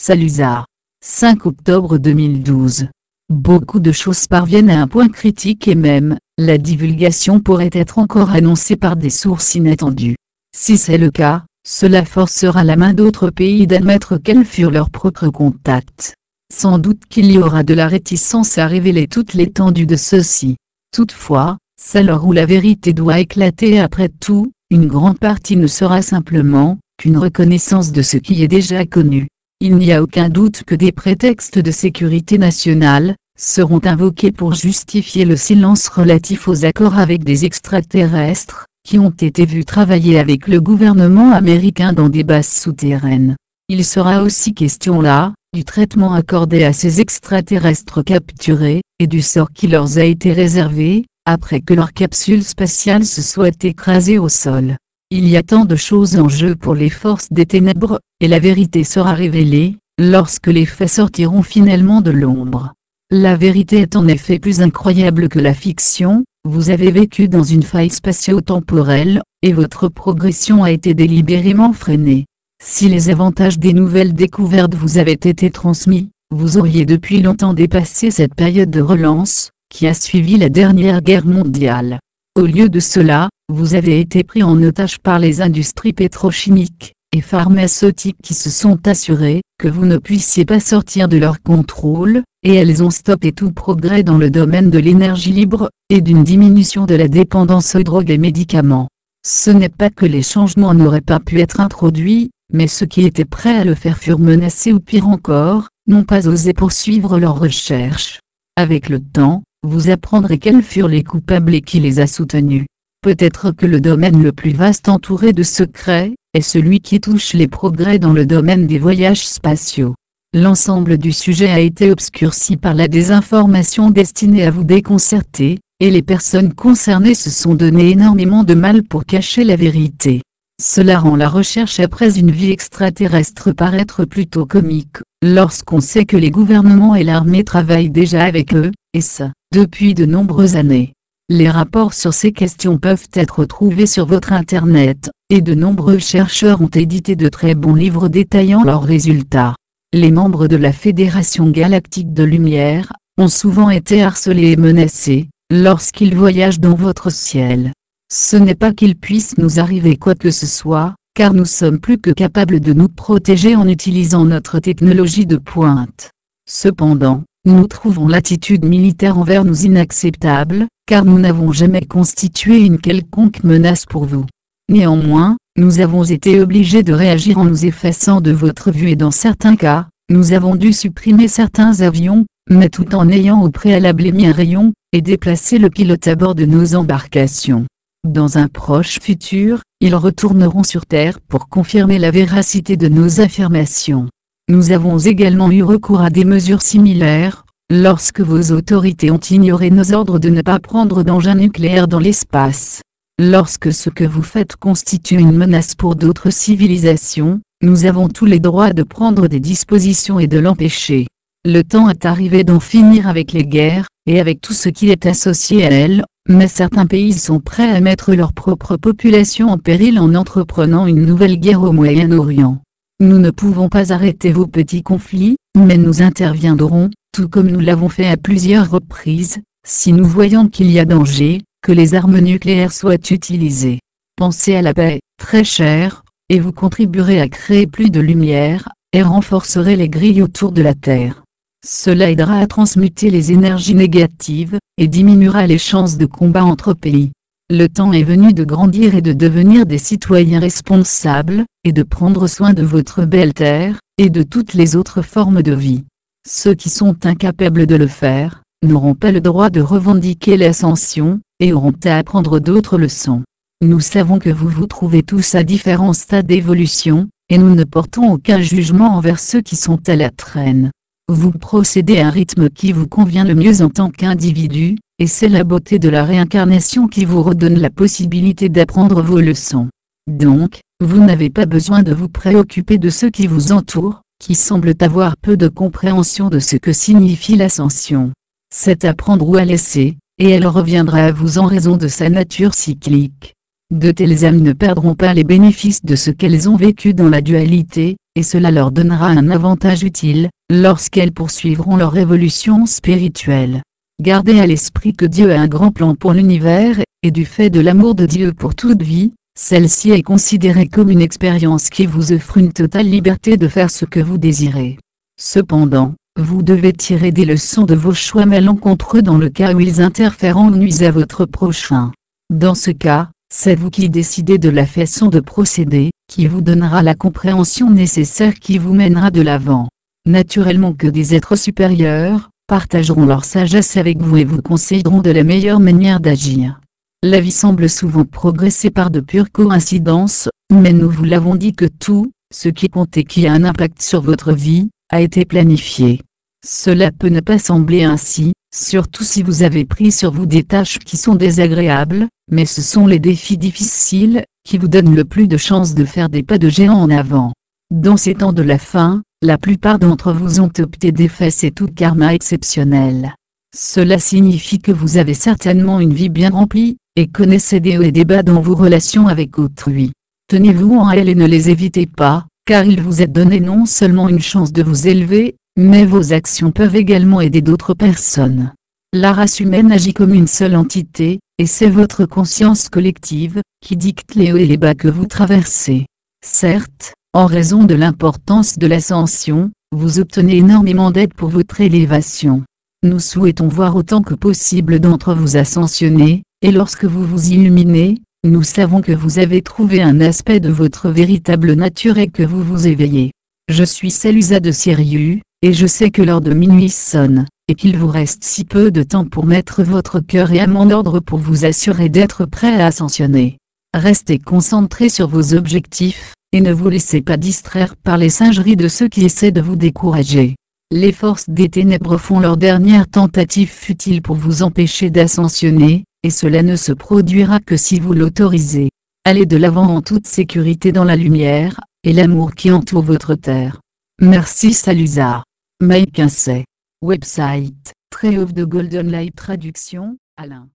Saluzar. 5 octobre 2012. Beaucoup de choses parviennent à un point critique et même, la divulgation pourrait être encore annoncée par des sources inattendues. Si c'est le cas, cela forcera la main d'autres pays d'admettre quels furent leurs propres contacts. Sans doute qu'il y aura de la réticence à révéler toute l'étendue de ceci. Toutefois, c'est l'heure où la vérité doit éclater. Après tout, une grande partie ne sera simplement qu'une reconnaissance de ce qui est déjà connu. Il n'y a aucun doute que des prétextes de sécurité nationale seront invoqués pour justifier le silence relatif aux accords avec des extraterrestres, qui ont été vus travailler avec le gouvernement américain dans des bases souterraines. Il sera aussi question là, du traitement accordé à ces extraterrestres capturés, et du sort qui leur a été réservé, après que leur capsule spatiale se soit écrasée au sol. Il y a tant de choses en jeu pour les forces des ténèbres, et la vérité sera révélée, lorsque les faits sortiront finalement de l'ombre. La vérité est en effet plus incroyable que la fiction. Vous avez vécu dans une faille spatio-temporelle, et votre progression a été délibérément freinée. Si les avantages des nouvelles découvertes vous avaient été transmis, vous auriez depuis longtemps dépassé cette période de relance, qui a suivi la dernière guerre mondiale. Au lieu de cela, vous avez été pris en otage par les industries pétrochimiques et pharmaceutiques qui se sont assurées que vous ne puissiez pas sortir de leur contrôle, et elles ont stoppé tout progrès dans le domaine de l'énergie libre, et d'une diminution de la dépendance aux drogues et médicaments. Ce n'est pas que les changements n'auraient pas pu être introduits, mais ceux qui étaient prêts à le faire furent menacés ou pire encore, n'ont pas osé poursuivre leurs recherches. Avec le temps, vous apprendrez quels furent les coupables et qui les a soutenus. Peut-être que le domaine le plus vaste entouré de secrets, est celui qui touche les progrès dans le domaine des voyages spatiaux. L'ensemble du sujet a été obscurci par la désinformation destinée à vous déconcerter, et les personnes concernées se sont donné énormément de mal pour cacher la vérité. Cela rend la recherche après une vie extraterrestre paraître plutôt comique, lorsqu'on sait que les gouvernements et l'armée travaillent déjà avec eux, et ça, depuis de nombreuses années. Les rapports sur ces questions peuvent être trouvés sur votre Internet, et de nombreux chercheurs ont édité de très bons livres détaillant leurs résultats. Les membres de la Fédération Galactique de Lumière ont souvent été harcelés et menacés lorsqu'ils voyagent dans votre ciel. Ce n'est pas qu'il puisse nous arriver quoi que ce soit, car nous sommes plus que capables de nous protéger en utilisant notre technologie de pointe. Cependant, nous trouvons l'attitude militaire envers nous inacceptable, car nous n'avons jamais constitué une quelconque menace pour vous. Néanmoins, nous avons été obligés de réagir en nous effaçant de votre vue et dans certains cas, nous avons dû supprimer certains avions, mais tout en ayant au préalable émis un rayon, et déplacer le pilote à bord de nos embarcations. Dans un proche futur, ils retourneront sur Terre pour confirmer la véracité de nos affirmations. Nous avons également eu recours à des mesures similaires, lorsque vos autorités ont ignoré nos ordres de ne pas prendre d'engins nucléaires dans l'espace. Lorsque ce que vous faites constitue une menace pour d'autres civilisations, nous avons tous les droits de prendre des dispositions et de l'empêcher. Le temps est arrivé d'en finir avec les guerres, et avec tout ce qui est associé à elles, mais certains pays sont prêts à mettre leur propre population en péril en entreprenant une nouvelle guerre au Moyen-Orient. Nous ne pouvons pas arrêter vos petits conflits, mais nous interviendrons, tout comme nous l'avons fait à plusieurs reprises, si nous voyons qu'il y a danger, que les armes nucléaires soient utilisées. Pensez à la paix, très chère, et vous contribuerez à créer plus de lumière, et renforcerez les grilles autour de la Terre. Cela aidera à transmuter les énergies négatives, et diminuera les chances de combat entre pays. Le temps est venu de grandir et de devenir des citoyens responsables, et de prendre soin de votre belle Terre, et de toutes les autres formes de vie. Ceux qui sont incapables de le faire, n'auront pas le droit de revendiquer l'ascension, et auront à apprendre d'autres leçons. Nous savons que vous vous trouvez tous à différents stades d'évolution, et nous ne portons aucun jugement envers ceux qui sont à la traîne. Vous procédez à un rythme qui vous convient le mieux en tant qu'individu, et c'est la beauté de la réincarnation qui vous redonne la possibilité d'apprendre vos leçons. Donc, vous n'avez pas besoin de vous préoccuper de ceux qui vous entourent, qui semblent avoir peu de compréhension de ce que signifie l'ascension. C'est à prendre ou à laisser, et elle reviendra à vous en raison de sa nature cyclique. De telles âmes ne perdront pas les bénéfices de ce qu'elles ont vécu dans la dualité, et cela leur donnera un avantage utile, lorsqu'elles poursuivront leur évolution spirituelle. Gardez à l'esprit que Dieu a un grand plan pour l'univers, et du fait de l'amour de Dieu pour toute vie, celle-ci est considérée comme une expérience qui vous offre une totale liberté de faire ce que vous désirez. Cependant, vous devez tirer des leçons de vos choix malencontreux dans le cas où ils interfèrent ou nuisent à votre prochain. Dans ce cas, c'est vous qui décidez de la façon de procéder, qui vous donnera la compréhension nécessaire qui vous mènera de l'avant. Naturellement que des êtres supérieurs partageront leur sagesse avec vous et vous conseilleront de la meilleure manière d'agir. La vie semble souvent progresser par de pures coïncidences, mais nous vous l'avons dit que tout, ce qui compte et qui a un impact sur votre vie, a été planifié. Cela peut ne pas sembler ainsi, surtout si vous avez pris sur vous des tâches qui sont désagréables, mais ce sont les défis difficiles, qui vous donnent le plus de chances de faire des pas de géant en avant. Dans ces temps de la fin, la plupart d'entre vous ont opté d'effacer tout karma exceptionnel. Cela signifie que vous avez certainement une vie bien remplie, et connaissez des hauts et des bas dans vos relations avec autrui. Tenez-vous en elles et ne les évitez pas, car il vous est donné non seulement une chance de vous élever, mais vos actions peuvent également aider d'autres personnes. La race humaine agit comme une seule entité, et c'est votre conscience collective, qui dicte les hauts et les bas que vous traversez. Certes, en raison de l'importance de l'ascension, vous obtenez énormément d'aide pour votre élévation. Nous souhaitons voir autant que possible d'entre vous ascensionner, et lorsque vous vous illuminez, nous savons que vous avez trouvé un aspect de votre véritable nature et que vous vous éveillez. Je suis Salusa de Sirius, et je sais que l'heure de minuit sonne, et qu'il vous reste si peu de temps pour mettre votre cœur et âme en ordre pour vous assurer d'être prêt à ascensionner. Restez concentrés sur vos objectifs, et ne vous laissez pas distraire par les singeries de ceux qui essaient de vous décourager. Les forces des ténèbres font leur dernière tentative futile pour vous empêcher d'ascensionner, et cela ne se produira que si vous l'autorisez. Allez de l'avant en toute sécurité dans la lumière, et l'amour qui entoure votre terre. Merci Salusa. Mike Kinsey. Website, Tree of the Golden Light Traduction, Alain.